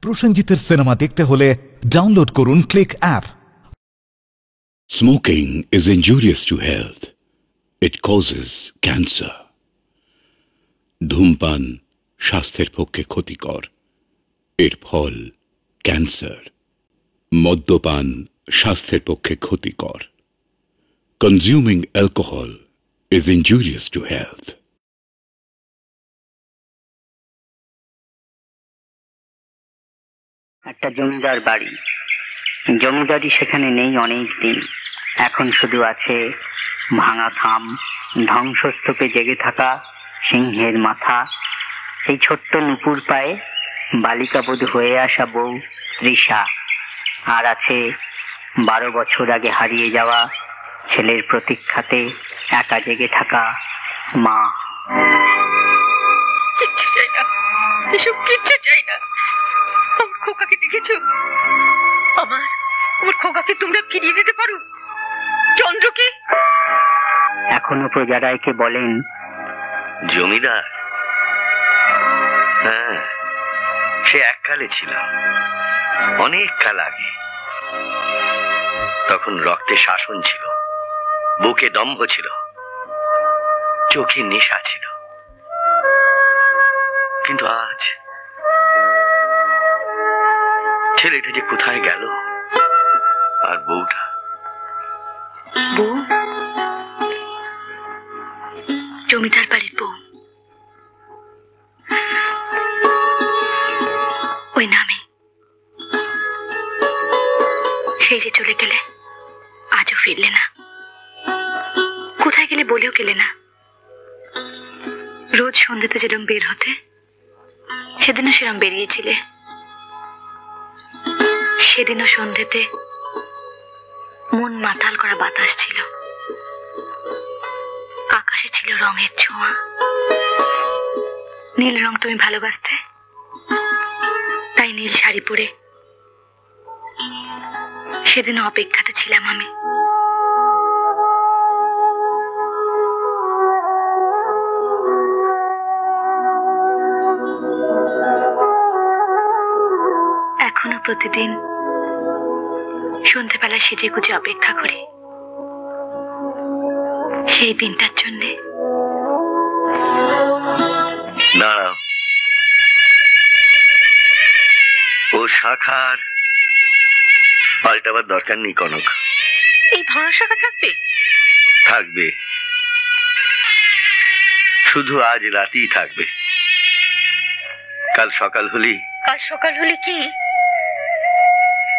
প্রসেনজিতের cinema দেখতে হলে download করুন click app. Smoking is injurious to health. It causes cancer. ধূমপান স্বাস্থ্যের পক্ষে ক্ষতিকর। এর ফল ক্যান্সার। মদ্যপান স্বাস্থ্যের পক্ষে ক্ষতিকর। Consuming alcohol is injurious to health. একটা জমিদার বাড়ি, জমিদারি সেখানে নেই অনেক দিন। এখন শুধু আছে ভাঙা থাম, ধ্বংসস্তূপে জেগে থাকা সিংহের মাথা। সেই ছোট্ট নুপুর পায়ে বালিকাবধূ হয়ে আসা বউ তৃষা। আর আছে 12 বছর আগে হারিয়ে যাওয়া ছেলের প্রতীক্ষাতে একা জেগে থাকা মা। কিচ্ছু চাই না, এসব কিচ্ছু চাই না। আমার খোকাকে দেখেছো? আমার খোকাকে তোমরা ফিরিয়ে দিতে পারো? চন্দ্রকে? এখনো প্রজারায়কে বলেন জমিদার। হ্যাঁ, সে এককালে ছিল, অনেক কাল আগে। তখন রক্তে শাসন ছিল, বুকে দম্ভ ছিল, চোখে নেশা ছিল। কিন্তু আজ ছেলেটা যে কোথায় গেল, আর বউটা? বউ জমিদার বাড়ির বউ, ওই নামে। সেই যে চলে গেলে, আজও ফিরলে না। কোথায় গেলে বলেও গেলে না। রোজ সন্ধ্যাতে যেরকম বের হতে, সেদিনও সেরকম বেরিয়েছিলে। সেদিনও সন্ধ্যেতে মন মাতাল করা বাতাস ছিল, আকাশে ছিল রঙের ছোঁয়া। নীল রং তুমি ভালোবাসতে, তাই নীল শাড়ি পরে সেদিনও অপেক্ষাতে ছিলাম আমি। এখনো প্রতিদিন সন্ধ্যেবেলা সেজে গুজে অপেক্ষা করি সেই দিনটার জন্যে। দাঁড়াও, ও শাখার পাল্টাবার দরকার নেই কনক। এই ভাঙা শাখা থাকবে? থাকবে, শুধু আজ রাতেই থাকবে। কাল সকাল হলে কি?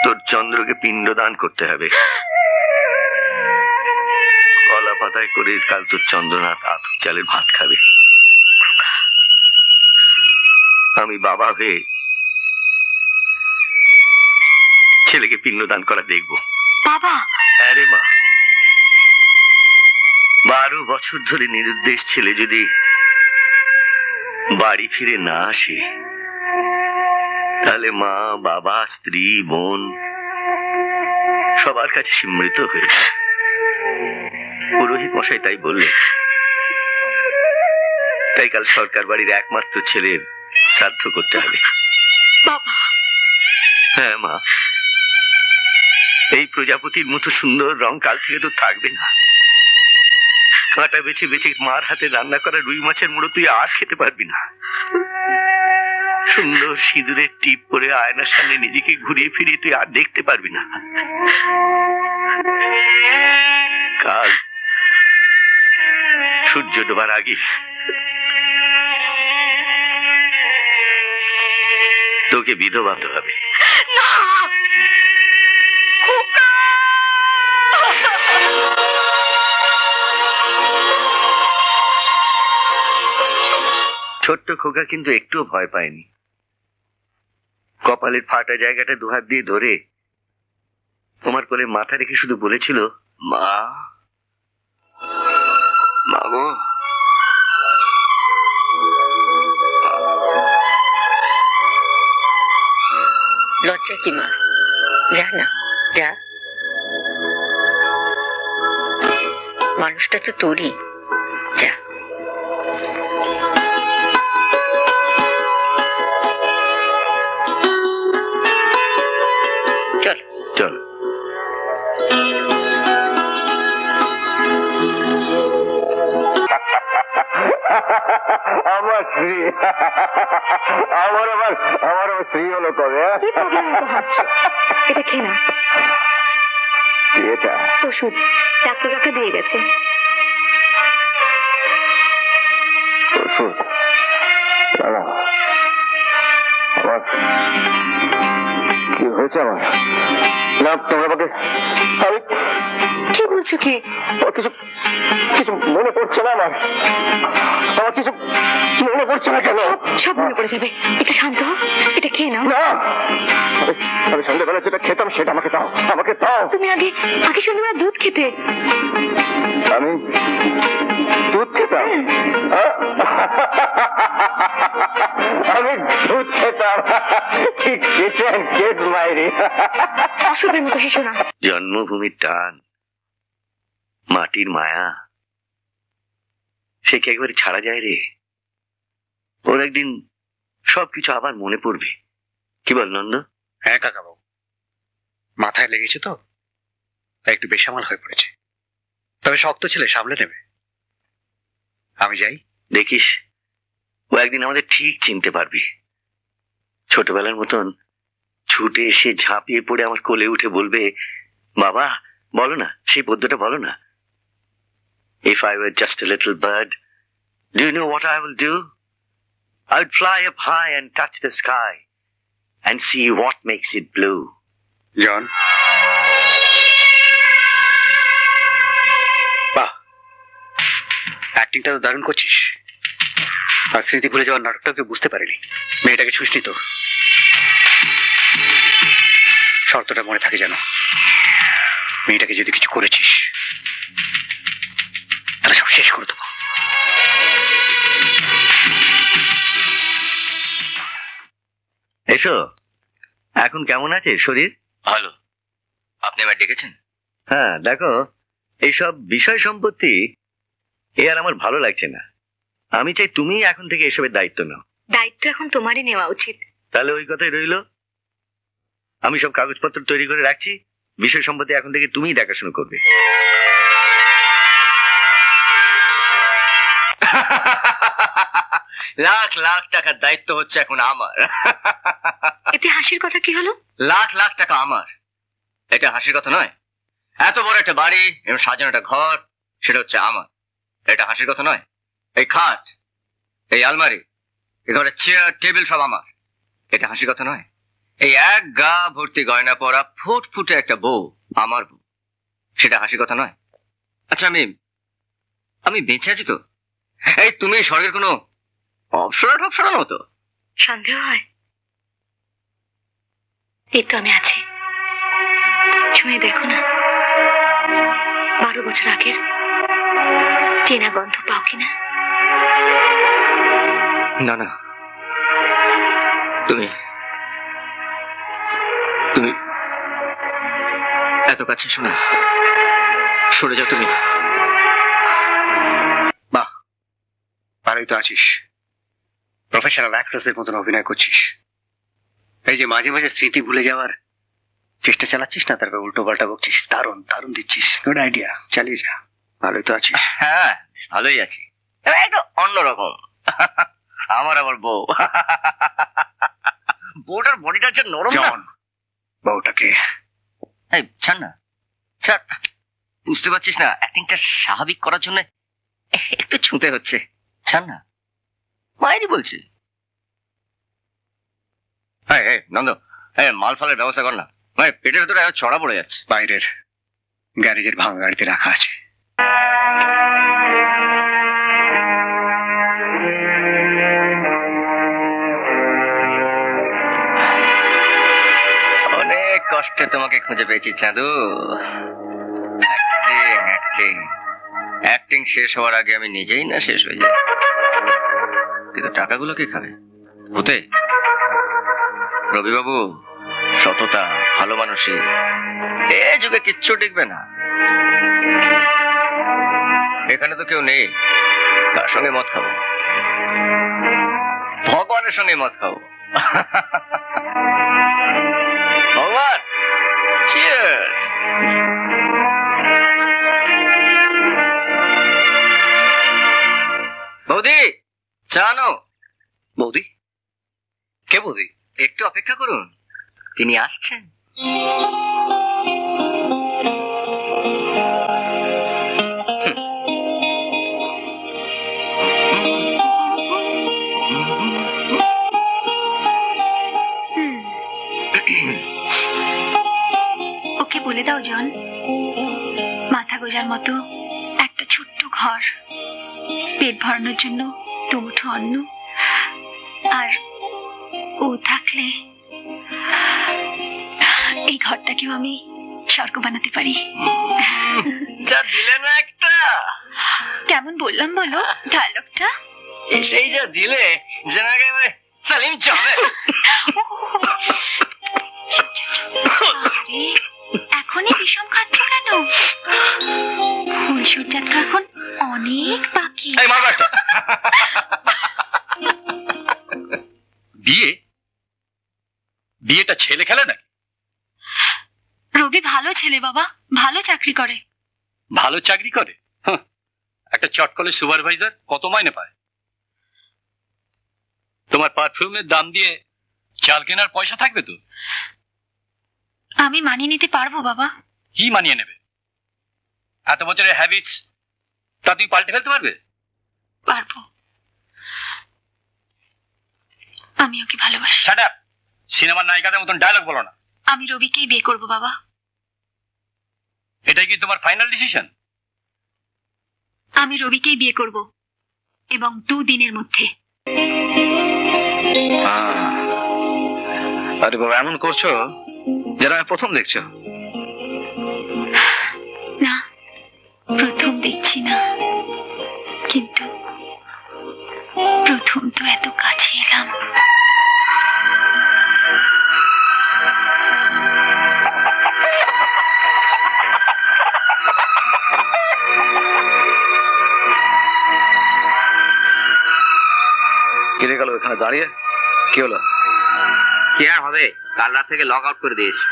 তোর চন্দ্রকে পিণ্ডদান করতে হবে। গলা পাতায় করে কাল তোর চন্দ্রনাথ আতপ চালের ভাত খাবে। আমি বাবা হয়ে ছেলেকে পিণ্ডদান করা দেখবো। বাবা? হ্যাঁ রে মা। 12 বছর ধরে নিরুদ্দেশ ছেলে যদি বাড়ি ফিরে না আসে, তাহলে মা, বাবা, স্ত্রী, বোন সবার কাছে স্মৃত হয়ে। পুরোহিত মশাই তাই বললেন। তাই কাল সরকার বাড়ির একমাত্র ছেলের শ্রাদ্ধ করতে হবে। বাবা? হ্যাঁ মা, এই প্রজাপতির মতো সুন্দর রং কাল থেকে তো থাকবে না। কাঁটা বেছে বেছে মার হাতে রান্না করা রুই মাছের মুড়ো তুই আর খেতে পারবি না। সুন্দর সিঁদুরের টিপ পরে আয়নার সামনে নিজেকে ঘুরিয়ে ফিরিয়ে তুই আর দেখতে পারবি না। কাল সূর্য ডোবার আগে তোকে বিধবা হতে হবে। ছোট্ট খোকা কিন্তু একটুও ভয় পায়নি। কপালের ফাটা জায়গাটা দুহাত দিয়ে ধরে তোমার কোলে মাথা রেখে শুধু বলেছিল, মা, মাগো। লজ্জা কি মা? যা না, যা। মানুষটা তো তোরই, যা। মাইরি, আমার আবার স্ত্রী হলো কবে? কি পাগলের মতো হাসছো? এটা খেয়ে না, এটা ওষুধ ডাক্তার কাকে দিয়ে গেছে। ওষুধ? না, আমার কি হয়েছে? আমার না, তোমরা আমাকে আমি কি বলছো? কি কিছু কিছু মনে পড়ছে না। আমার কিছু মনে পড়ছে না। কেন? সব মনে পড়ে যাবে, একটু শান্ত হও, এটা খেয়ে নাও। না, আমি সন্ধ্যাবেলা যেটা খেতাম সেটা আমাকে দাও, আমাকে দাও। তুমি আগে সন্ধ্যাবেলা দুধ খেতে। আমি দুধ খেতাম? আমি দুধ খেতাম? মাইরি, অসুখের মতো হেসো না। জন্মভূমির টান, মাটির মায়া, সে কি একবারে ছাড়া যায় রে? ওর একদিন সবকিছু আবার মনে পড়বে। কি বল নন্দ? হ্যাঁ কাকাবাবু, মাথায় লেগেছে তো, তাই একটু বেসামাল হয়ে পড়েছে। তবে শক্ত ছেলে, সামলে নেবে। আমি যাই। দেখিস, ও একদিন আমাদের ঠিক চিনতে পারবে। ছোটবেলার মতন ছুটে এসে ঝাঁপিয়ে পড়ে আমার কোলে উঠে বলবে, বাবা বলো না, সেই পদ্যটা বলো না। If I were just a little bird, do you know what I will do? I would fly up high and touch the sky and see what makes it blue. জন, বাহ, অ্যাক্টিংটা তো দারুণ করছিস। আর স্মৃতি ভুলে যাওয়ার নাটকটাকে বুঝতে পারিনি। মেয়েটাকে ছুসনি তো? শর্তটা মনে থাকে যেন। মেয়েটাকে যদি কিছু করেছিস তাহলে সব শেষ করে দেবো। এসো, এখন কেমন আছে শরীর? ভালো। আপনি আবার ডেকেছেন? হ্যাঁ, দেখো, এইসব বিষয় সম্পত্তি এ আর আমার ভালো লাগছে না। আমি চাই তুমি এখন থেকে এসবের দায়িত্ব নাও। দায়িত্ব এখন তোমারই নেওয়া উচিত। তাহলে ওই কথাই রইল, আমি সব কাগজপত্র তৈরি করে রাখছি, বিষয় সম্পত্তি এখন থেকে তুমিই দেখাশোনা করবে। লাখ লাখ টাকার দায়িত্ব হচ্ছে এখন আমার। এতে হাসির কথা কি হলো? লাখ লাখ টাকা আমার, এটা হাসির কথা নয়। এত বড় একটা বাড়ি এবং সাজানো একটা ঘর, সেটা হচ্ছে আমার, এটা হাসির কথা নয়। এই খাট, এই আলমারি, এই ঘরের চেয়ার টেবিল সব আমার, এটা হাসির কথা নয়। এই এক গা ভর্তি গয়না পরা ফুটফুটে একটা বউ, আমার বউ, সেটা হাসির কথা নয়। আচ্ছা, আমি বেঁচে আছি তো? এই তুমি স্বর্গের কোনো অপসরা টপসরার মতো? সন্দেহ হয়? এই তো আমি আছি, ছুঁয়ে দেখো না। 12 বছর আগের চেনা গন্ধ পাও কিনা? না না, তুমি তুমি এত কাছে শোনা, সরে যাও তুমি। বাহ, ভালোই তো আছিস। প্রফেশনাল অ্যাক্ট্রেসদের মতন অভিনয় করছিস। এই যে মাঝে মাঝে স্মৃতি ভুলে যাওয়ার চেষ্টা চালাচ্ছিস না, তারপর উল্টো পাল্টা বকছিস, দারুণ দারুণ দিচ্ছিস। গুড আইডিয়া, চালিয়ে যা। ভালোই তো আছিস। হ্যাঁ, ভালোই আছি, একটু অন্যরকম। আমার আবার বউ, বউটার বডিটা হচ্ছে নরম না। বউটাকে ছাড় না, ছাড়। বুঝতে পারছিস না, অ্যাক্টিংটা স্বাভাবিক করার জন্য একটু ছুঁতে হচ্ছে। ছাড় না, মায়েরই বলছি। নন্দ, মাল ফালের ব্যবস্থা কর না, পেটের ভেতরে ছড়া পড়ে যাচ্ছে। বাইরের গ্যারেজের ভাঙা গাড়িতে রাখা আছে। অনেক কষ্টে তোমাকে খুঁজে পেয়েছি চাঁদু। অ্যাক্টিং শেষ হওয়ার আগে আমি নিজেই না শেষ হয়ে যাই। কিন্তু টাকাগুলো কে খাবে? হতে রবিবাবু, সততা, ভালো মানুষই এ যুগে কিচ্ছু টিকবে না। এখানে তো কেউ নেই, কার সঙ্গে মদ খাবো? ভগবানের সঙ্গে মদ খাবো। ভগবান, চিয়ার্স। বৌদি, চা আনো। বৌদি, কে বৌদি? একটু অপেক্ষা করুন, তিনি আসছেন। ওকে বলে দাও জন, মাথা গোজার মতো একটা ছোট্ট ঘর, পেট ভরানোর জন্য দুমুঠো অন্ন, আর ও থাকলে এই ঘরটাকেও আমি স্বর্গ বানাতে পারি। যা দিলে না একটা। কেমন বললাম বলো ডায়লগটা? সেই যা দিলে যেন একেবারে সালিম চলে। এখনই বিষম খাচ্ছ কেন? ফুলসজ্জা তো এখন অনেক বাকি। বিয়েটা ছেলে খেলে নাকি? রবি ভালো ছেলে বাবা, ভালো চাকরি করে। ভালো চাকরি করে? একটা চটকলে সুপারভাইজার কত মাইনে পায়? তোমার পারফিউমের দাম দিয়ে চাল কেনার পয়সা থাকবে তো? আমি মানিয়ে নিতে পারবো বাবা। কি মানিয়ে নেবে? এত বছরের হ্যাবিটস তা তুমি পাল্টে ফেলতে পারবে? পারবো। আমি ওকে ভালোবাসি। Shut up! সিনেমার নায়িকাদের মতন ডায়লগ বলো না। আমি রবিকেই বিয়ে করবো বাবা। এটাই কি তোমার ফাইনাল ডিসিশন? আমি রবিকেই বিয়ে করব, এবং 2 দিনের মধ্যে। আরে বাবা, এমন করছো যেন আমি প্রথম দেখছো। না, প্রথম দেখছি না, কিন্তু প্রথম তো এত কাছে এলাম। কিরে গেল এখানে দাঁড়িয়ে? কি হলো? কি আর হবে, কাল রাত থেকে লগ আউট করে দিয়েছে।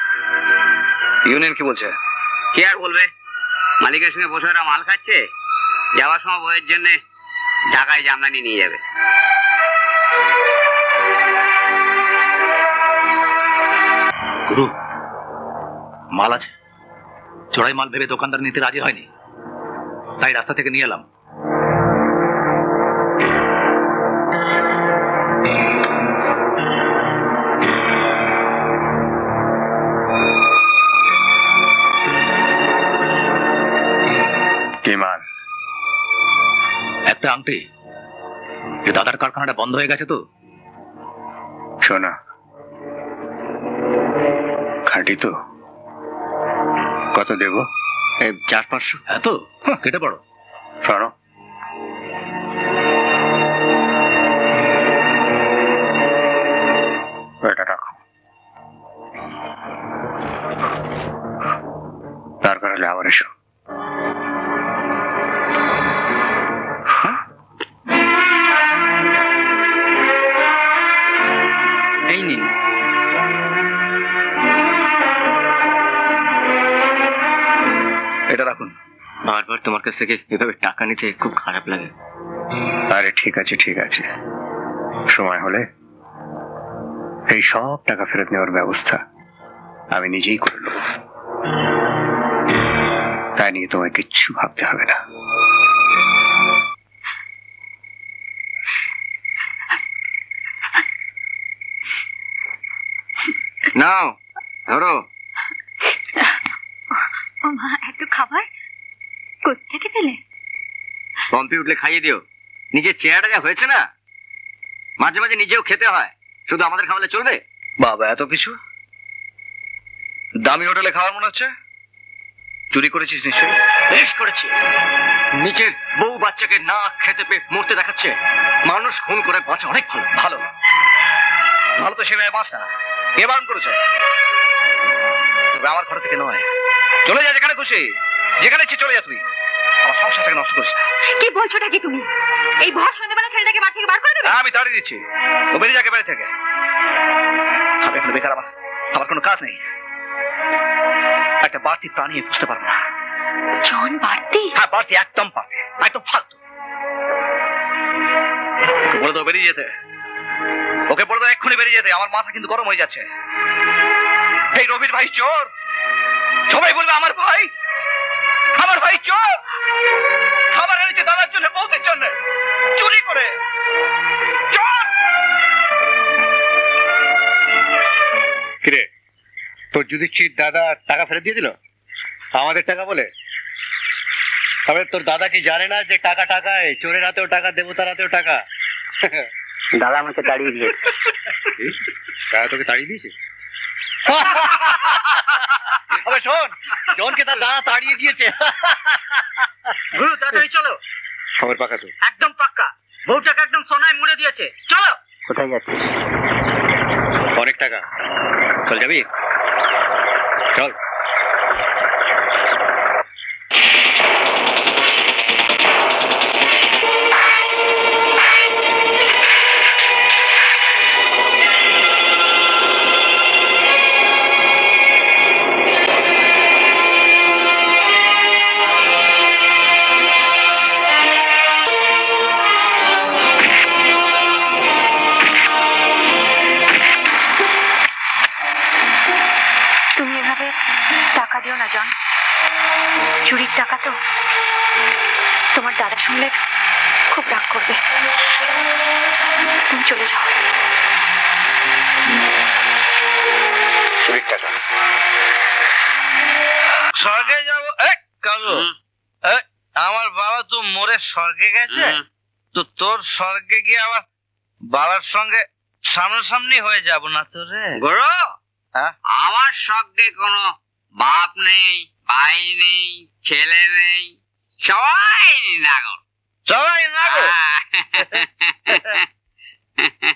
ইউনিয়ন কি বলছে? কি আর বলবে, মালিকের সঙ্গে বসে ওরা মাল খাচ্ছে, যাওয়ার সময় বইয়ের জন্য ঢাকায় জামদানি নিয়ে যাবে। গুরু, মাল আছে। চড়াই মাল ভেবে দোকানদার নিতে রাজি হয়নি, তাই রাস্তা থেকে নিয়ে এলাম। একটা আংটি। দাদার কারখানাটা বন্ধ হয়ে গেছে তো। শোনা, খাঁটি তো? কত দেব? 400-500। এত? কেটে পড়ো। শোনো, এটা রাখো, দরকার হলে আবার এসো। এই নিন। এটা রাখুন। বারবার তোমার কাছ থেকে এভাবে টাকা নিতে খুব খারাপ লাগে। আরে ঠিক আছে ঠিক আছে, সময় হলে এই সব টাকা ফেরত নেওয়ার ব্যবস্থা আমি নিজেই করে নেব। তাই নিয়ে তোমায় কিচ্ছু ভাবতে হবে না। নাও ধরো। ও মা, এত খাবার কোত্থেকে পেলে? পম্পি উঠলে খাইয়ে দিও। নিজের চেহারাটা যা হয়েছে না, মাঝে মাঝে নিজেও খেতে হয়, শুধু আমাদের খাওয়ালে চলবে? বাবা, এত কিছু? দামি হোটেলে খাওয়ার মনে হচ্ছে? চুরি করেছিস নিশ্চয়ই? বেশ করেছি। নিজের বউ বাচ্চাকে না খেতে পেয়ে মরতে দেখাচ্ছে। মানুষ খুন করে বাঁচা অনেক ভালো। ভালো ভালো তো সেভাবে বাঁচ না। কে বারণ করেছে? তবে আমার ঘর থেকে নয়। চলে যা যেখানে খুশি, যেখানে ইচ্ছে চলে যা। তুই আমার সংসারটাকে নষ্ট করিস না। কি বলছোটা কি তুমি? এই ভর সন্ধ্যাবেলা ছেলেটাকে বাড়ি থেকে বার করে দেবে? আমি তাড়িয়ে দিচ্ছি, ও বেরিয়ে যাকে বাড়ি থেকে। আমি এখন বেকার, আমার কোনো কাজ নেই। একটা বাড়তি প্রাণী বুঝতে পারবো না। জন বাড়তি? হ্যাঁ বাড়তি, একদম বাড়তি, একদম ফালতু। বলে তো বেরিয়ে যেতে। ওকে বলে দাও এক্ষুনি বেরিয়ে যেতে, আমার মাথা কিন্তু গরম হয়ে যাচ্ছে। এই রবির ভাই চোর, সবাই বলবে আমার ভাই চোর। খাবার এনেছে দাদার জন্য, বউদের জন্য, চুরি করে চোর। কিরে, তোর যুধিষ্ঠির দাদা টাকা ফেরত দিয়ে দিল আমাদের টাকা বলে? তবে তোর দাদা কি জানে না যে টাকা টাকায়, চোরের হাতেও টাকা, দেবতার হাতেও টাকা? দাদা আমাকে তাড়িয়ে দিয়েছে। দাদা তোকে তাড়িয়ে দিয়েছে? আবে শোন, জনকে তার দাদা তাড়িয়ে দিয়েছে। গুরু তাড়াতাড়ি চলো। খবর পাকা তো? একদম পাক্কা, বউটাকে একদম সোনায় মুড়ে দিয়েছে। চলো। কোথায় যাচ্ছিস? অনেক টাকা, চল যাবি? চল। চুরির টাকা তো, তোমার দাদা শুনলে খুব রাগ করবে। তুমি চলে যাও। চুরির টাকা? স্বর্গে যাবো? কালু, আমার বাবা তো মরে স্বর্গে গেছে, তো তোর স্বর্গে গিয়ে আবার বাবার সঙ্গে সামনাসামনি হয়ে যাব না তো রে? গরু, আমার স্বর্গে কোনো বাপ নেই, ভাই নেই, ছেলে নেই, সবাই নাগর। সবাই নাগর?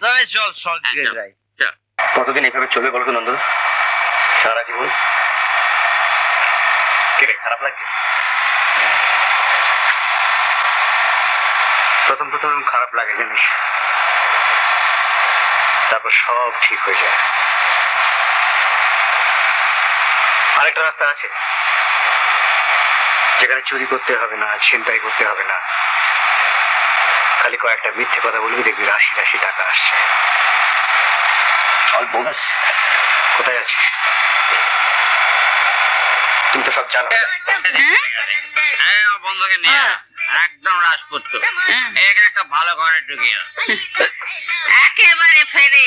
তবে চল স্বর্গে যাই। কতদিন এভাবে চলবে বলো তো নন্দ? সারা জীবন? কে খারাপ লাগছে? প্রথম খারাপ লাগে জানিস, তারপর সব ঠিক হয়ে যায়। আরেকটা রাস্তা আছে, যেখানে চুরি করতে হবে না, ছিনতাই করতে হবে না, খালি কয়েকটা মিথ্যে কথা বলবি, দেখবি রাশি রাশি টাকা আসছে। All bonus. কোথায় আছিস? তুমি তো সব জানো। বন্ধুকে নিয়ে একদম রাজপুত্র, একটা ভালো ঘরে ঢুকিয়ে একেবারে ফেরে।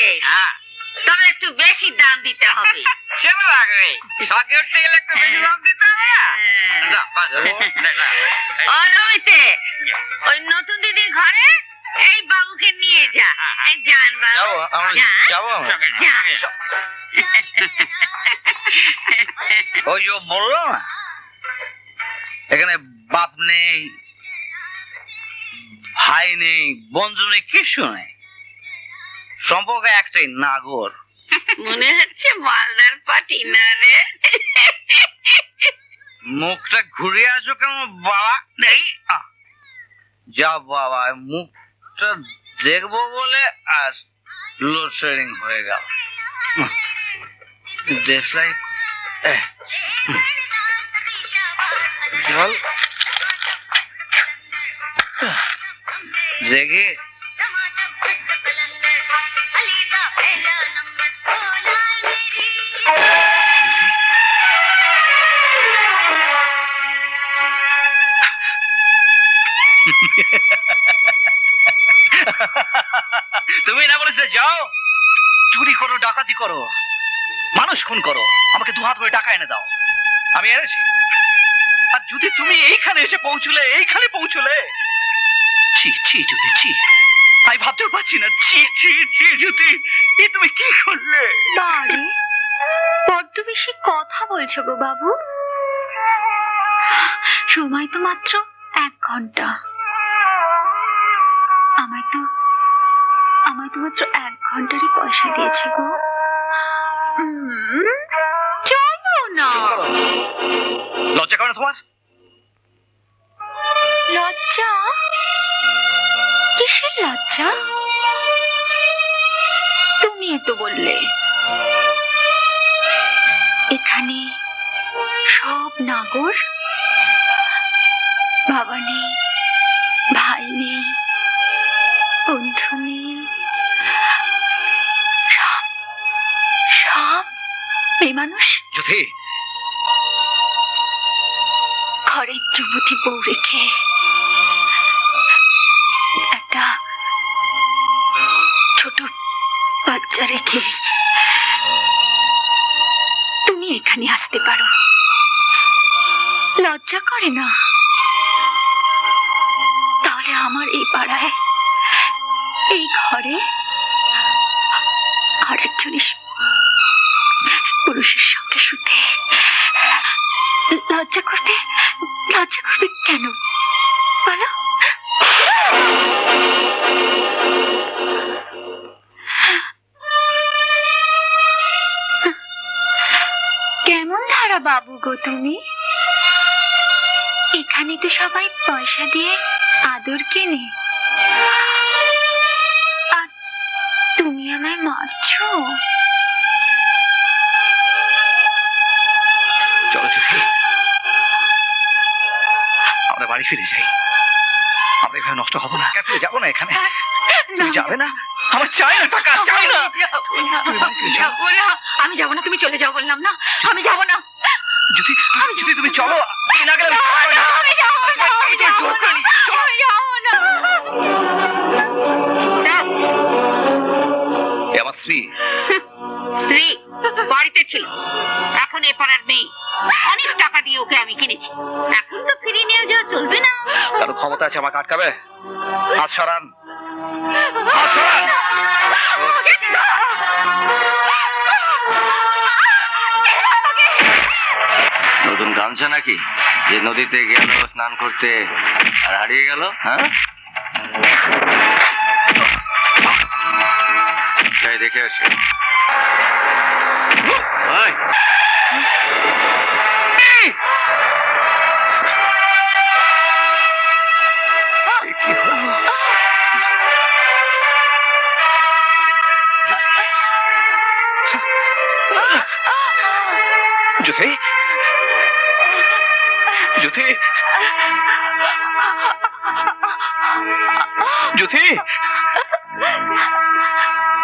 তবে একটু বেশি দাম দিতে হবে। সে লাগবে, স্বর্গে উঠতে গেলে একটু বেশি দাম দিতে হবে। ওই নতুন দিদির ঘরে এই বাবুকে নিয়ে যা। যান বাবু, ওই যে বললো না এখানে বাপ নেই, ভাই নেই, বন্ধু নেই, কিছু নেই, সম্পর্ক একটাই, নাগর। মনে হচ্ছে মালদার পাটি না রে? মুখটা ঘুরিয়ে আসো কেন বাবা? নেই যা বাবা, মুখটা দেখবো বলে আর লোডশেডিং হয়ে গেল। দেশলাই চল জেগে তুমি না বলেছিলে যাও চুরি করো, ডাকাতি করো, মানুষ খুন করো, আমাকে দু হাত ভরে টাকা এনে দাও, আমি এনেছি। আর যদি তুমি এইখানে এসে পৌঁছলে ছি ছি যদি ছি, আমি ভাবতেও পারছি না। ছি ছি ছি যদি, তুমি কি করলে? বারে বড্ড বেশি কথা বলছো গো বাবু। সময় তো মাত্র 1 ঘন্টা। আমায় তো মাত্র 1 ঘন্টারই পয়সা দিয়েছে গো। চলো না। লজ্জা করে না তোমার? লজ্জা? কিসের লজ্জা? তুমি তো বললে এখানে সব নাগর, বাবা নেই, ভাই নেই, বন্ধু নেই, মেয়ে মানুষ জ্যোতি, ঘরে যুবতী বউ রেখে একটা ছোট বাচ্চা রেখে তুমি এখানে আসতে পারো? লজ্জা করে না? তাহলে আমার এই পাড়ায় এই ঘরে আর একজন পুরুষের সঙ্গে শুতে লজ্জা করবে কেন বলো? কেমন ধারা বাবু গো তুমি? এখানে তো সবাই পয়সা দিয়ে আদর কেনে, আর তুমি আমায় মারছো। চলো জ্যোতি, আমরা বাড়ি ফিরে যাই। আমরা এখানে নষ্ট হবো না, ফিরে যাবো না এখানে। তুমি যাবে না? আমার চাই না টাকা, চাই না। আমি যাবো না, তুমি চলে যাও বললাম না। আমি যাবো না জ্যোতি, তুমি চলো। তুমি না গেলে আমি যাবো না। আমার স্ত্রী বাড়িতে ছিল, এখন এ পাড়ার মেয়ে। অনেক টাকা দিয়ে ওকে আমি কিনেছি, এখন তো ফিরিয়ে নিয়ে যাওয়া চলবে না। কারো ক্ষমতা আছে আমাকে আটকাবে? হাত সরান, হাত সরান। নতুন গামছা নাকি যে নদীতে গেল স্নান করতে আর হারিয়ে গেল? হ্যাঁ, যাই দেখে আসি। জ্যোতি, জ্যোতি, জ্যোতি।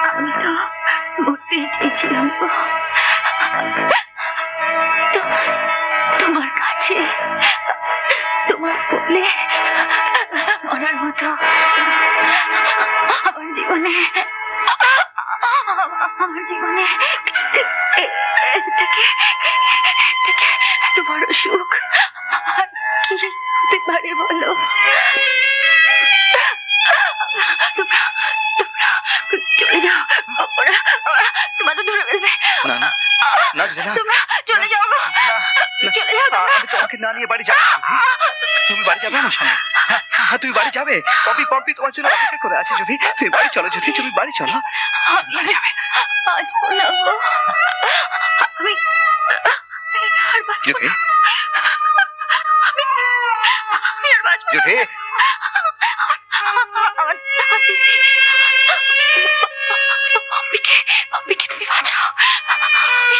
আমি তো মরতেই চেয়েছিলাম তোমার কাছে, তোমার বলে মরার মতো আমার জীবনে এত বড় সুখ আর কি হতে পারে বলো? তোমরা চলে যাও, ওরা তোমাদের ধরে ফেলবে। তোমরা চলে যাও, চলে যাও। আমি তোমাকে না নিয়ে বাড়ি যাবো। তুমি বাড়ি যাবে আমার সঙ্গে? হ্যাঁ, তুমি বাড়ি যাবে। পপি তোমার জন্য অপেক্ষা করে আছে। যদি তুমি বাড়ি চলো, যদি তুমি বাড়ি চলো। বাড়ি যাবে? আমি জ্যোতি, আর বাঁচবো জ্যোতি। অম্বিকে তুমি বাঁচাও। আমি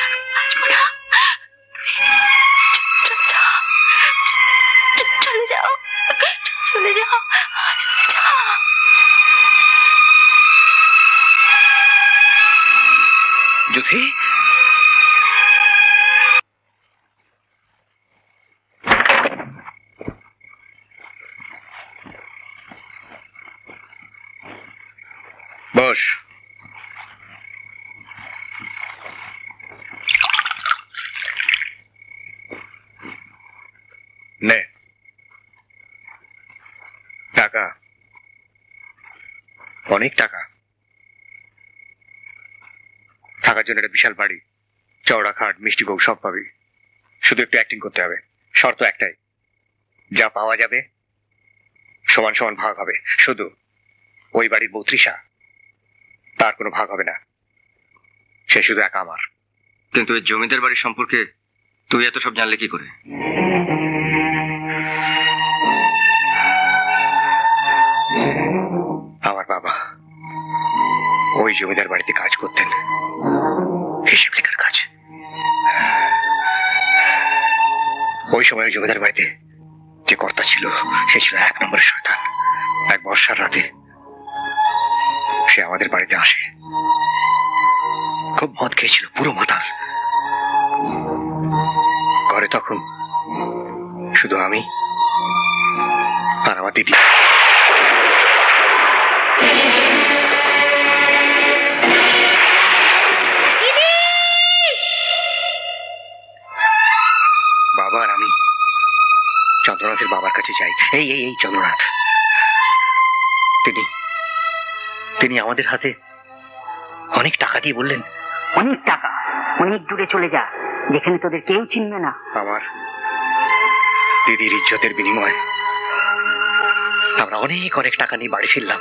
আর বাঁচবো না। চলে যাও। জ্যোতি, বস। নে টাকা, অনেক টাকা। থাকার জন্য একটা বিশাল বাড়ি, চওড়া খাট, মিষ্টি বউ সব পাবি। শুধু একটু অ্যাক্টিং করতে হবে। শর্ত একটাই, যা পাওয়া যাবে সমান সমান ভাগ হবে। শুধু ওই বাড়ির বউ তৃষা, তার কোনো ভাগ হবে না। সে শুধু একা আমার। কিন্তু ওই জমিদার বাড়ির সম্পর্কে তুই এত সব জানলে কি করে? আমার বাবা ওই জমিদার বাড়িতে কাজ করতেন, হিসেব লেখার কাজ। ওই সময় জমিদার বাড়িতে যে কর্তা ছিল সে ছিল 1 নম্বরের শয়তান। এক বর্ষার রাতে সে আমাদের বাড়িতে আসে, খেয়েছিল, পুরো মাতাল। ঘরে তখন শুধু আমি আর আমার দিদি। বাবা আর আমি চন্দ্রনাথের বাবার কাছে যাই। এই চন্দ্রনাথ, তিনি আমাদের হাতে অনেক টাকা দিয়ে বললেন, অনেক টাকা, অনেক দূরে চলে যা, যেখানে তোদের কেউ চিনবে না। আমার দিদির ইজ্জতের বিনিময়ে আমরা অনেক অনেক টাকা নিয়ে বাড়ি ফিরলাম।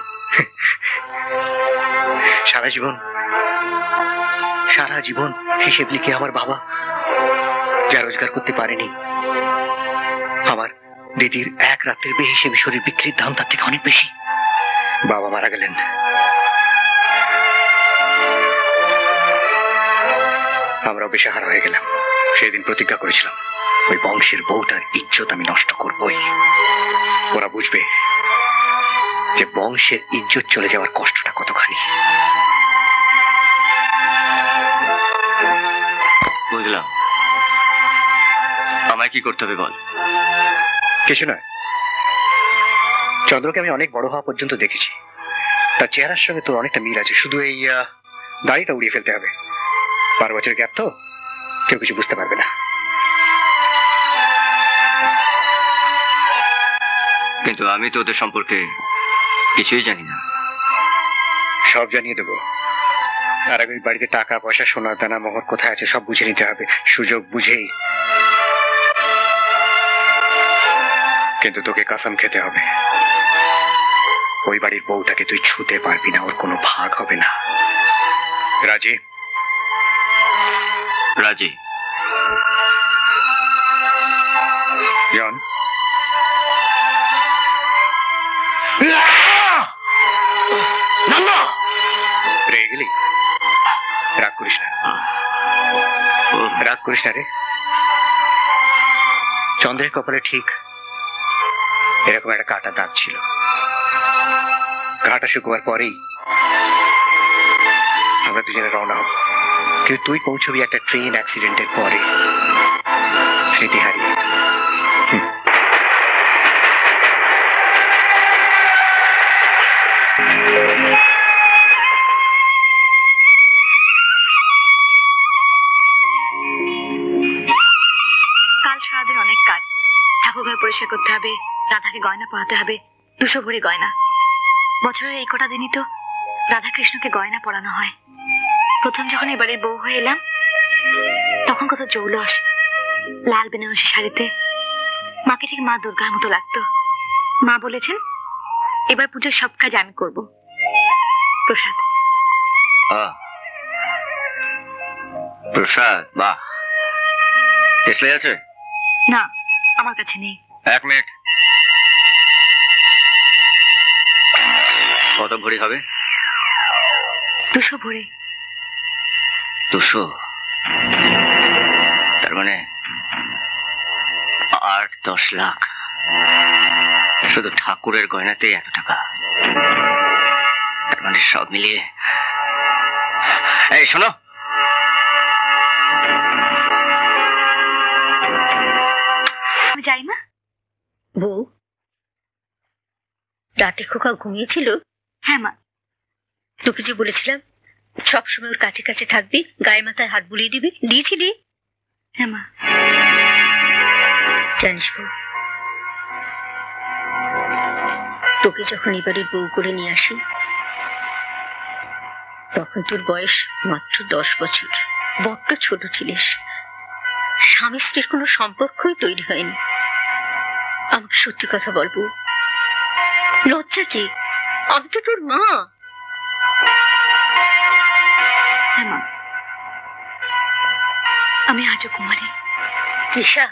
সারা জীবন হিসেব লিখে আমার বাবা যা রোজগার করতে পারেনি, আমার দিদির এক রাতের বেহিসেবি শরীর বিক্রির দাম তার থেকে অনেক বেশি। বাবা মারা গেলেন, আমরাও বেসাহারা হয়ে গেলাম। সেদিন প্রতিজ্ঞা করেছিলাম, ওই বংশের বউটার ইজ্জত আমি নষ্ট করবই। ওরা বুঝবে যে বংশের ইজ্জত চলে যাওয়ার কষ্টটা কতখানি। বুঝলাম। আমায় কি করতে হবে বল। কিছু নয়, চন্দ্রকে আমি অনেক বড় হওয়া পর্যন্ত দেখেছি, তার চেহারার সঙ্গে তোর অনেকটা মিল আছে, শুধু এই দাড়িটা উড়িয়ে ফেলতে হবে। 12 বছরের গ্যাপ তো, কেউ কিছু বুঝতে পারবে না। কিন্তু আমি তো ওদের সম্পর্কে কিছুই জানি না। সব জানিয়ে দেবো। আর আগে বাড়িতে টাকা পয়সা, সোনার দানা, মোহর কোথায় আছে সব বুঝে নিতে হবে, সুযোগ বুঝেই। কিন্তু তোকে কসম খেতে হবে, ওই বাড়ির বউটাকে তুই ছুঁতে পারবি না, ওর কোনো ভাগ হবে না। রাজি? রাজি। জন, রেগে গেলি? রাগ করিস না, রাগ করিস না রে। চন্দ্রের কপালে ঠিক এরকম একটা কাটা দাগ ছিল। কাটা শুকোবার পরেই আমরা দুজনে রওনা হব। কিন্তু তুই পৌঁছবি একটা ট্রেন অ্যাক্সিডেন্টের পরে, স্মৃতি হারিয়ে। কাল সারাদিন অনেক কাজ, ঠাকুর ঘর পরিষ্কার করতে হবে, রাধাকে গয়না পরাতে হবে, 200 ভরি গয়না। বছরের এই কটা দিনই তো রাধা কৃষ্ণকে গয়না পরানো হয়। প্রথম যখন এই বাড়ির বউ হয়ে এলাম, তখন কত জৌলস, লাল বেনারসি শাড়িতে মাকে ঠিক মা দুর্গার মতো লাগতো। মা বলেছেন এবার পুজোর সব কাজ আমি করব। প্রসাদ। প্রসাদ? বাহ, টেস্টলাই আছে? না, আমার কাছে নেই। 1 মিনিট। কত ভরি হবে? 200 ভরি। 200? তার মানে 8-10 লাখ। শুধু ঠাকুরের গয়নাতে এত টাকা। তার মানে সব মিলিয়ে। এই শোনো, যাই মা। বউ, রাতে খোকা ঘুমিয়েছিল? হ্যাঁ মা। তোকে যে বলেছিলাম সবসময় ওর কাছে কাছে থাকবি, গায়ে মাথায় হাত বুলিয়ে দিবি, দিয়েছিলি? হ্যাঁ মা। জানিস বউ, তোকে যখন এবারের বউ করে নিয়ে আসি, তখন তোর বয়স মাত্র 10 বছর। বড্ড ছোট ছিলিস, স্বামী স্ত্রীর কোনো সম্পর্কই তৈরি হয়নি। আমাকে সত্যি কথা বলবো, লজ্জা কি? আমি তো তোর মা। হ্যাঁ মা, আমি আজও কুমারী। তৃষা,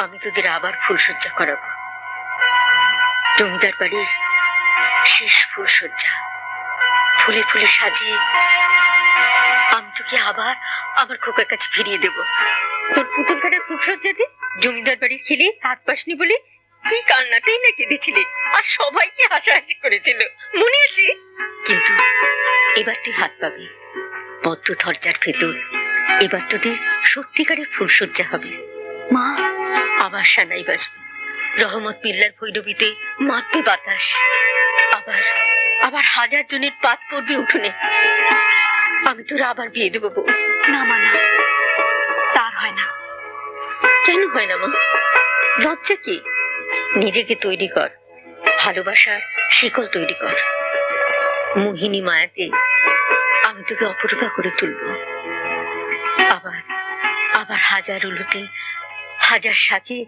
আমি তোদের আবার ফুলসজ্জা করাবো। জমিদার বাড়ির শেষ ফুলসজ্জা, ফুলে ফুলে সাজিয়ে আমি তোকে আবার আমার খোকার কাছে ফিরিয়ে দেবো। তোর পুতুল কাটার ফুলসজ্জাতে জমিদার বাড়ির খেলে হাত পাসনি বলে কি কান্নাটাই না কেঁদেছিলি, আর সবাইকে হাসাহাসি করেছিল, মনে আছে? কিন্তু এবার তুই হাত পাবি পদ্ম দরজার ভেতর। এবার তোদের সত্যিকারের ফুলসজ্জা হবে। মা, আবার সানাই বাজবে, রহমত বিল্লার ভৈরবীতে মাতবে বাতাস, আবার আবার হাজার জনের পাত পড়বে উঠোনে। আমি তোর আবার বিয়ে দেবো বউ। না মা, না, তার হয় না। কেন হয় না মা? লজ্জা কি? নিজেকে তৈরি কর, ভালোবাসার শিকল তৈরি কর। মোহিনী মায়াতে আমি তোকে অপরূপা করে তুলব। আবার আবার হাজার উলুতে, হাজার শাকে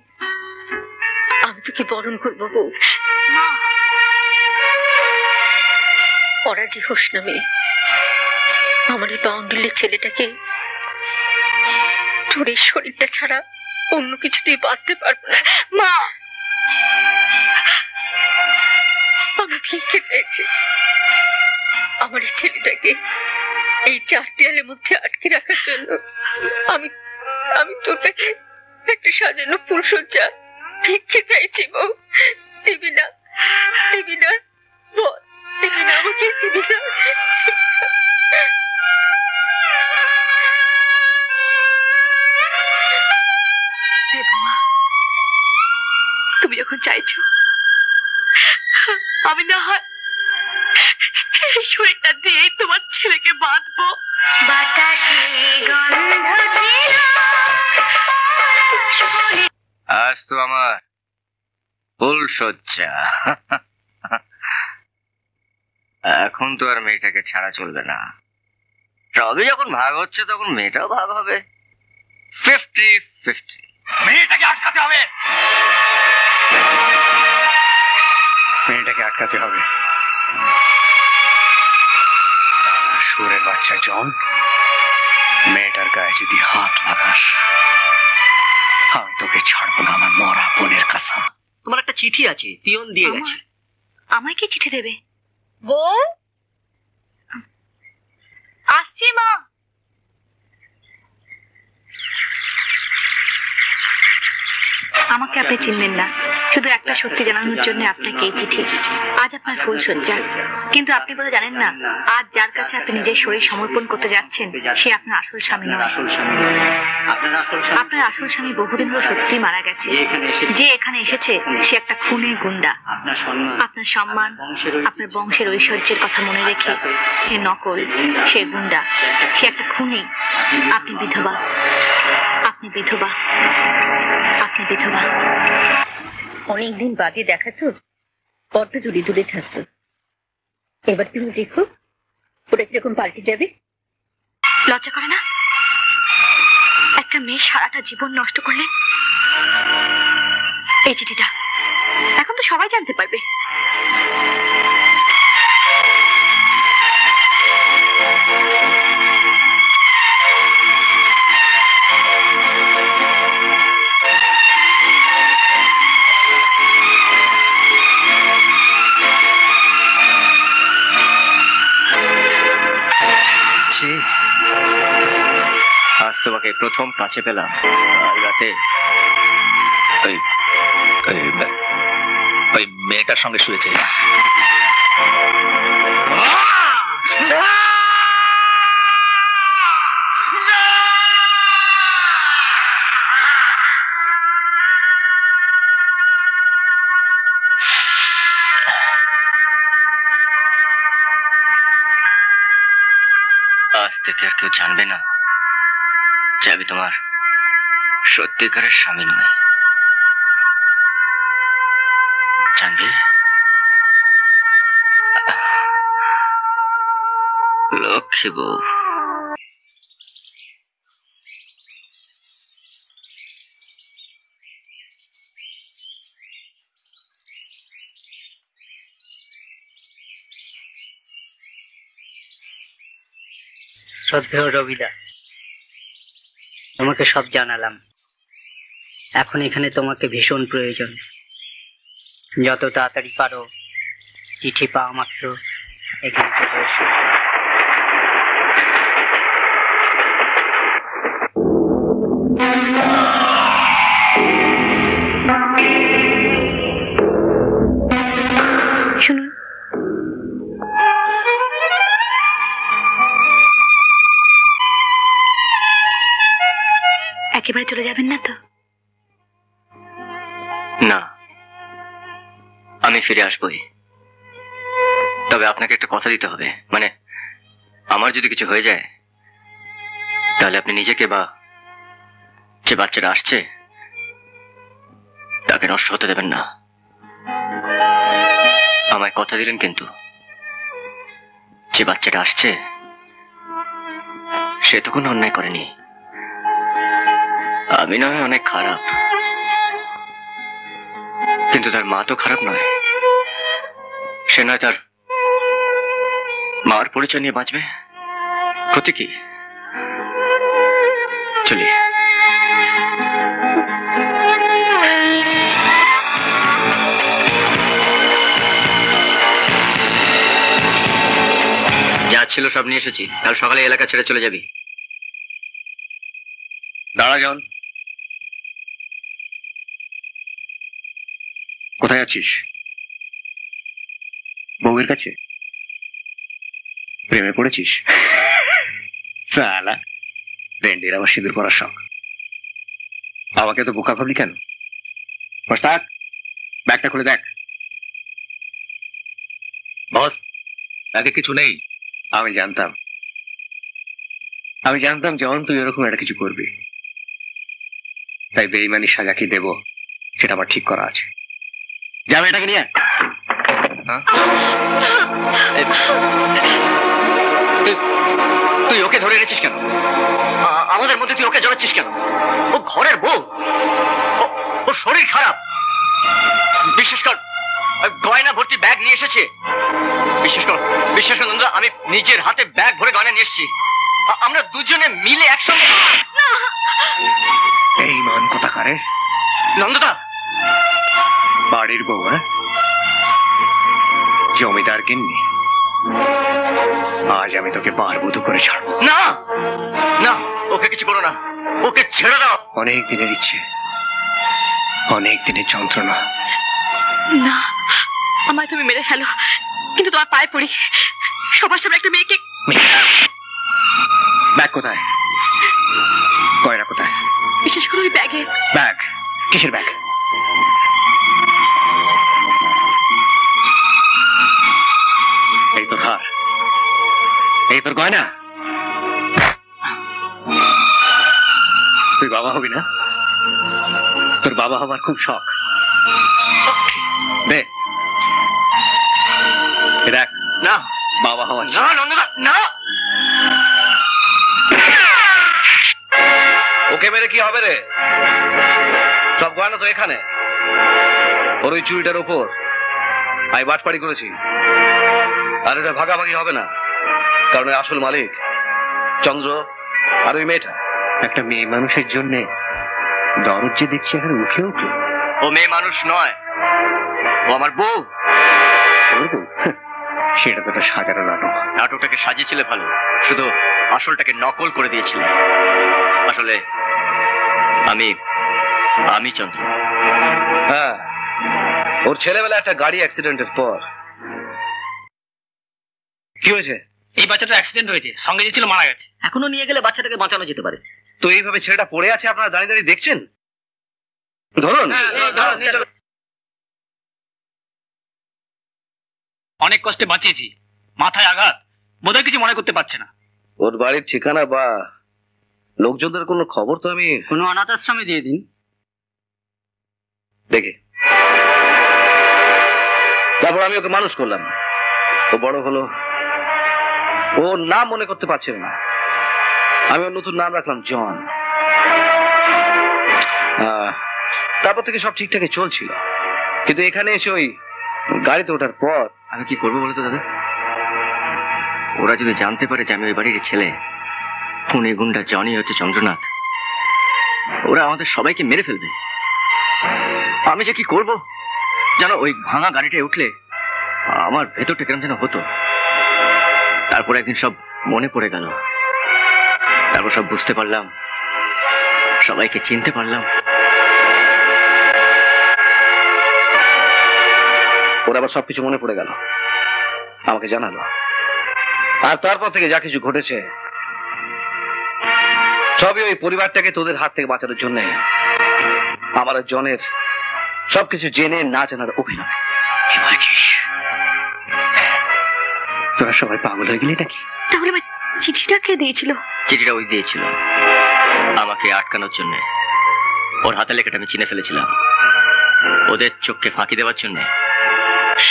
আমি তোকে বরণ করবো বউ। অরাজি হোস না মেয়ে, আমার এই বাউন্ডুলের ছেলেটাকে তোর এই শরীরটা ছাড়া অন্য কিছুতেই বাঁধতে পারবো না। মা, আমি ভিক্ষে চাইছি। আমার এই ছেলেটাকে এই চার দেয়ালের মধ্যে আটকে রাখার জন্য আমি আমি তোর কাছে একটা সাজানো ফুলসজ্জা ভিক্ষে চাইছি বউ। দিবি না? দিবি না? বল, দিবি না আমাকে? দিবি না? তুমি যখন চাইছো, আমি না হয় এই শরীরটা দিয়ে তোমার ছেলেকে বাঁধবো। আজ তো আমার ফুলসজ্জা। এখন তো আর মেয়েটাকে ছাড়া চলবে না। সবই যখন ভাগ হচ্ছে তখন মেয়েটাও ভাগ হবে। 50-50। মেয়েটাকে আটকাতে হবে, মেয়েটাকে আটকাতে হবে। সুরের বাচ্চা জন, মেয়েটার গায়ে যদি হাত লাগাস আমি তোকে ছাড়বো না, আমার মরা বোনের কাছে। তোমার একটা চিঠি আছে, পিয়ন দিয়ে গেছে। আমায় কি চিঠি দেবে? বউ আসছি মা। আমাকে আপনি চিনবেন না, শুধু একটা সত্যি জানানোর জন্য আপনাকে এই চিঠি। আজ আপনার ফুলসজ্জা, কিন্তু আপনি বোধহয় জানেন না আজ যার কাছে আপনি নিজের শরীর সমর্পণ করতে যাচ্ছেন সে আপনার আসল স্বামী নয়। আপনার আসল স্বামী বহুদিন হলো সত্যি মারা গেছে। যে এখানে এসেছে সে একটা খুনের গুন্ডা। আপনার সম্মান, আপনার বংশের ঐশ্বর্যের কথা মনে রেখে সে নকল, সে গুন্ডা, সে একটা খুনি। আপনি বিধবা, আপনি বিধবা, আপনি বিধবা। অনেকদিন বাদে দেখা তো, বড্ড দূরে দূরে থাকতো। এবার তুমি দেখো ওটা কিরকম পাল্টে যাবে। লজ্জা করে না? একটা মেয়ে সারাটা জীবন নষ্ট করলেন। এই চিঠিটা এখন তো সবাই জানতে পারবে। আজ তোমাকে প্রথম কাছে পেলাম। কাল রাতে ওই মেয়েটার সঙ্গে শুয়েছে। আজ থেকে আর কেউ জানবে না যে আমি তোমার সত্যিকারের স্বামী নয়। জানবে লক্ষ্মী বউ। শ্রদ্ধেয় রবিদা, তোমাকে সব জানালাম। এখন এখানে তোমাকে ভীষণ প্রয়োজন। যত তাড়াতাড়ি পারো চিঠি পাওয়া মাত্র এখানে চলে এসো। শুনুন, একেবারে চলে যাবেন না তো? না, আমি ফিরে আসবই। তবে আপনাকে একটা কথা দিতে হবে, মানে আমার যদি কিছু হয়ে যায় তাহলে আপনি নিজেকে বা যে বাচ্চাটা আসছে তাকে নষ্ট হতে দেবেন না। আমায় কথা দিলেন কিন্তু যে বাচ্চাটা আসছে সে তো কোনো অন্যায় করেনি। আমি নয় অনেক খারাপ, কিন্তু তার মা তো খারাপ নয়। সে নয় তার মার পরিচয় নিয়ে বাঁচবে, ক্ষতি কি? চলি। যা ছিল সব নিয়ে এসেছি, কাল সকালে এলাকা ছেড়ে চলে যাবি। দাঁড়া জন, কোথায় আছিস? বউয়ের কাছে? প্রেমে পড়েছিস? সালা ব্যান্ডের আবার সিঁদুর পরার শখ। আমাকে তো বোকা ভাবলি কেন? বস থাক, ব্যাগটা খুলে দেখ। বস, ব্যাগে কিছু নেই। আমি জানতাম যখন তুই এরকম একটা কিছু করবি, তাই বেইমানির সাজা কি দেব সেটা আমার ঠিক করা আছে। যাবে এটাকে নিয়ে। তুই ওকে ধরে এনেছিস কেন? আমাদের মধ্যে তুই ওকে জড়াচ্ছিস কেন? ও ঘরের বউ, ও শরীর খারাপ। বিশেষ কর গয়না ভর্তি ব্যাগ নিয়ে এসেছে। বিশ্বাস কর নন্দা, আমি নিজের হাতে ব্যাগ ভরে গয়না নিয়ে এসেছি। আমরা দুজনে মিলে একসঙ্গে। এই মান কথা কারে? নন্দদা, বাড়ির বউ? হ্যাঁ, জমিদার কিন্নি। আজ আমি তোকে বারবুদু করে ছাড়বো। না না, ওকে কিছু করো না, ওকে ছেড়ে দাও। অনেক দিনের ইচ্ছে, অনেক দিনের যন্ত্রণা। না, আমায় তুমি মেরে ফেলো, কিন্তু তোমার পায়ে পড়ি। সবার সামনে একটা মেয়েকে। ব্যাগ কোথায়? গয়না কোথায়? বিশেষ করে ওই ব্যাগে। ব্যাগ? কিসের ব্যাগ? এই তোর হার, এই তোর গয়না। তুই বাবা হবি না? তোর বাবা হবার খুব শখ। দে দেখ। না, বাবা হওয়া। না নন্দদা, না। ওকে মেরে কি হবে রে? সব গয়না তো এখানে। ওর ওই চুরিটার ওপর আমি বাটপাড়ি করেছি, আর এটা ভাগাভাগি হবে না, কারণ ওই আসল মালিক চন্দ্র আর ওই মেয়েটা। একটা মেয়ে মানুষের জন্য দরদ যে দেখছি এখন উঠে উঠল। ও মেয়ে মানুষ নয়, ও আমার বউ। সেটা তো একটা সাজানো নাটক। নাটকটাকে সাজিয়েছিলে ভালো, শুধু আসলটাকে নকল করে দিয়েছিলে। আসলে আমি চন্দ্র। হ্যাঁ, ওর ছেলেবেলা একটা গাড়ি অ্যাক্সিডেন্টের পর। কি হয়েছে? এই বাচ্চাটা অ্যাক্সিডেন্ট হয়েছে, সঙ্গে যে ছিল মারা গেছে। এখনো নিয়ে গেলে বাচ্চাটাকে বাঁচানো যেতে পারে। তো এইভাবে ছেলেটা পড়ে আছে, আপনারা দাঁড়িয়ে দাঁড়িয়ে দেখছেন? ধরুন। অনেক কষ্টে বাঁচিয়েছি, মাথায় আঘাত, বোধহয় কিছু মনে করতে পারছে না। ওর বাড়ির ঠিকানা বা লোকজনদের কোনো খবর তো আমি। কোনো অনাথ আশ্রমে দিয়ে দিন। দেখে তারপর আমি ওকে মানুষ করলাম, ও বড় হলো, ও নাম মনে করতে পারছিল না। আমি ওর নতুন নাম রাখলাম জন। তারপর থেকে সব ঠিকঠাকই চলছিল, কিন্তু এখানে এসে ওই গাড়িতে ওঠার পর আমি কি করবো বলতো দাদা? ওরা যদি জানতে পারে যে আমি ওই বাড়ির ছেলে, খুনি গুন্ডা জনি হচ্ছে চন্দ্রনাথ, ওরা আমাদের সবাইকে মেরে ফেলবে। আমি যে কি করব জানো? ওই ভাঙা গাড়িটায় উঠলে আমার ভেতরটা কেমন যেন হতো। তারপর একদিন সব মনে পড়ে গেল, তারপর সব বুঝতে পারলাম, সবাইকে চিনতে পারলাম। ওর আবার সবকিছু মনে পড়ে গেল, আমাকে জানালো। আর তারপর থেকে যা কিছু ঘটেছে সবই ওই পরিবারটাকে তোদের হাত থেকে বাঁচানোর জন্য আমার আর জনের সবকিছু জেনে না জানার অভিনয়। কি বলছিস? তোরা সবাই পাগল হয়ে গেলি নাকি? তাহলে আমার চিঠিটা কে দিয়েছিল? চিঠিটা ওই দিয়েছিল আমাকে আটকানোর জন্য। ওর হাতে লেখাটা আমি চিনে ফেলেছিলাম ওদের চোখকে ফাঁকি দেওয়ার জন্য।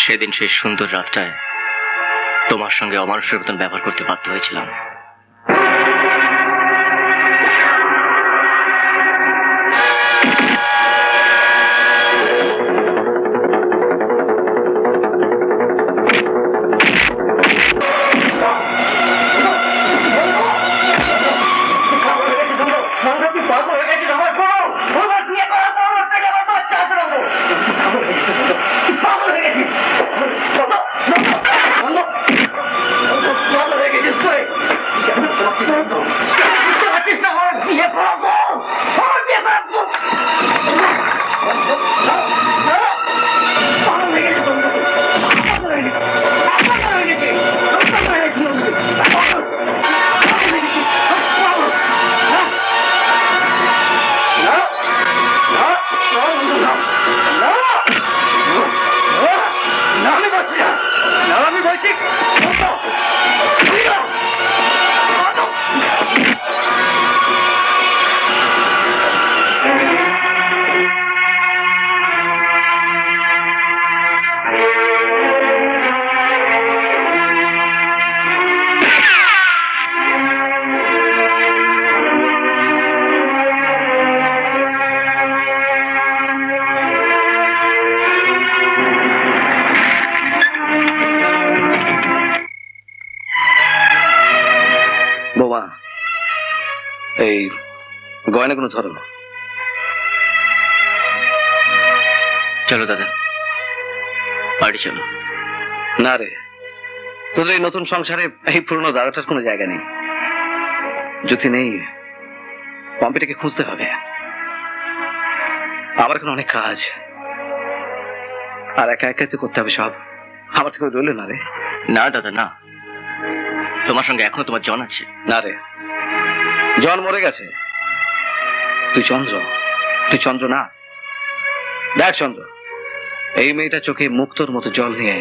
সেদিন সেই সুন্দর রাতটায় তোমার সঙ্গে অমানুষের মতন ব্যবহার করতে বাধ্য হয়েছিলাম। এই গয়নাগুলো ধরো। চলো দাদা, বাড়ি চলো। না রে, তোদের এই নতুন সংসারে এই পুরনো দাদাটার কোনো জায়গা নেই। যদি নেই, পম্পিটাকে খুঁজতে হবে। আমার এখন অনেক কাজ, আর একা একাই তো করতে হবে সব। আমার থেকে রইল না রে। না দাদা না, তোমার সঙ্গে এখনো তোমার জন আছে। না রে, জন মরে গেছে। তুই চন্দ্র, তুই চন্দ্র না। দেখ চন্দ্র, এই মেয়েটা চোখে মুক্তোর মতো জল নিয়ে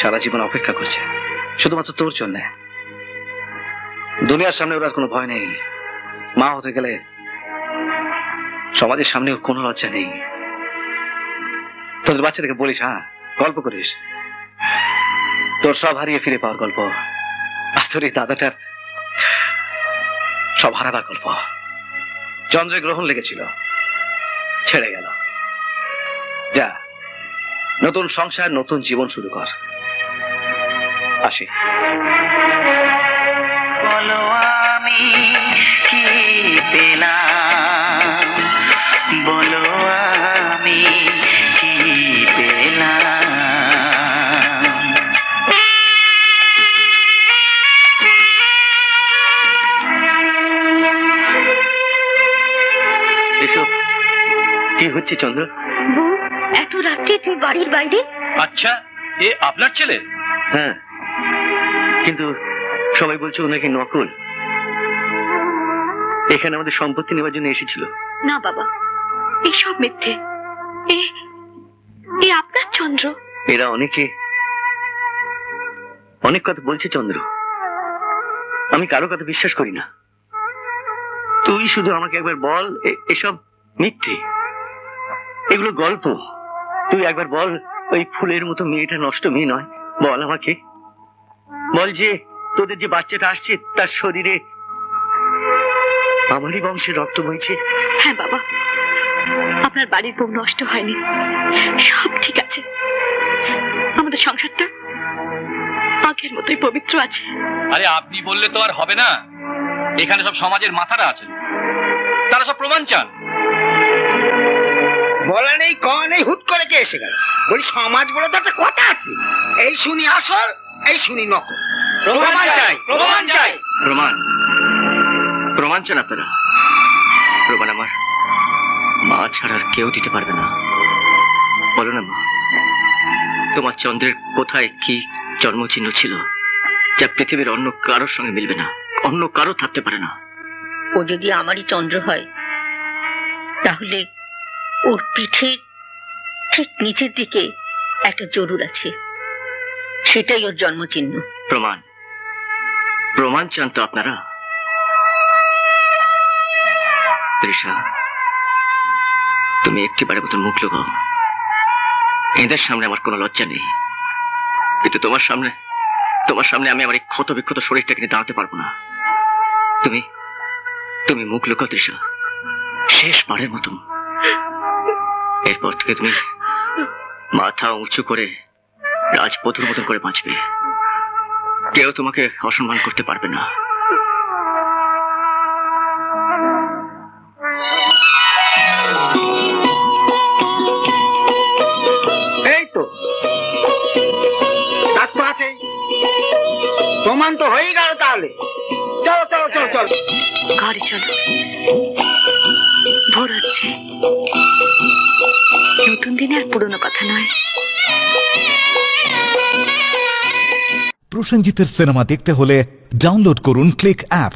সারা জীবন অপেক্ষা করছে শুধুমাত্র তোর জন্য। দুনিয়ার সামনে ওর আর কোনো ভয় নেই। মা হতে গেলে সমাজের সামনে ওর কোনো লজ্জা নেই। তোদের বাচ্চাদেরকে বলিস, হ্যাঁ, গল্প করিস তোর সব হারিয়ে ফিরে পাওয়ার গল্প, আর তোর এই দাদাটার সব হারাবার গল্প। চন্দ্রের গ্রহণ লেগেছিল, ছেড়ে গেল। যা, নতুন সংসার, নতুন জীবন শুরু কর। আসি। বলো আমি কি পেলাম, বলো আমি কি পেলাম। এসব কি হচ্ছে চন্দ্র? বউ, এত রাত্রে তুই বাড়ির বাইরে? আচ্ছা, এ আপনার ছেলে? হ্যাঁ, কিন্তু সবাই বলছে ও নাকি নকল। এখানে আমাদের সম্পত্তি নেওয়ার জন্য এসেছিল। না বাবা, এসব মিথ্যে। এ আপনার চন্দ্র? এরা অনেকে অনেক কথা বলছে চন্দ্র, আমি কারো কথা বিশ্বাস করি না। তুই শুধু আমাকে একবার বল, এসব মিথ্যে, এগুলো গল্প। তুই একবার বল, ওই ফুলের মতো মেয়েটা নষ্ট মেয়ে নয়। বল আমাকে, বল যে তোদের যে বাচ্চাটা আসছে তার শরীরে আমারই বংশের রক্ত বইছে। হ্যাঁ বাবা, আপনার বাড়ির বউ নষ্ট হয়নি, সব ঠিক আছে। আমাদের সংসারটা আগের মতোই পবিত্র আছে। আরে আপনি বললে তো আর হবে না, এখানে সব সমাজের মাথারা আছেন, তারা সব প্রমাণ চান। বলা নেই, ক নেই, হুট করে কে এসে গেল? বলি সমাজ বলে তো একটা কথা আছে, এই শুনি আসল, এই শুনি নকল। প্রমাণ চাই, প্রমাণ চাই। প্রমাণ? প্রমাণ চান আপনারা? প্রমাণ আমার মা ছাড়া আর কেউ দিতে পারবে না। বলো না মা, তোমার চন্দ্রের কোথায় কি জন্মচিহ্ন ছিল যা পৃথিবীর অন্য কারোর সঙ্গে মিলবে না, অন্য কারো থাকতে পারে না? ও যদি আমারই চন্দ্র হয়, তাহলে ওর পিঠের ঠিক নিচের দিকে একটা জরুর আছে, সেটাই ওর জন্মচিহ্ন। প্রমাণ প্রমাণ চান তো আপনারা? তৃষা, তুমি একটিবারের মতন মুখ লুকাও। এদের সামনে আমার কোনো লজ্জা নেই, কিন্তু তোমার সামনে আমি আমার এই ক্ষত বিক্ষত শরীরটাকে নিয়ে দাঁড়াতে পারবো না। তুমি মুখ লুকাও তৃষা, শেষবারের মতন। এরপর থেকে তুমি মাথা উঁচু করে রাজবধূর মতন করে বাঁচবে, কেউ তোমাকে অসম্মান করতে পারবে না। এই তো দাঁত তো আছেই, প্রমাণ তো হয়ে গেল। তাহলে চলো চলো চলো চলো ঘরে চলো, ভোর হচ্ছে। নতুন দিনে আর পুরনো কথা নয়। প্রসেনজিতের সিনেমা দেখতে হলে ডাউনলোড করুন ক্লিক অ্যাপ।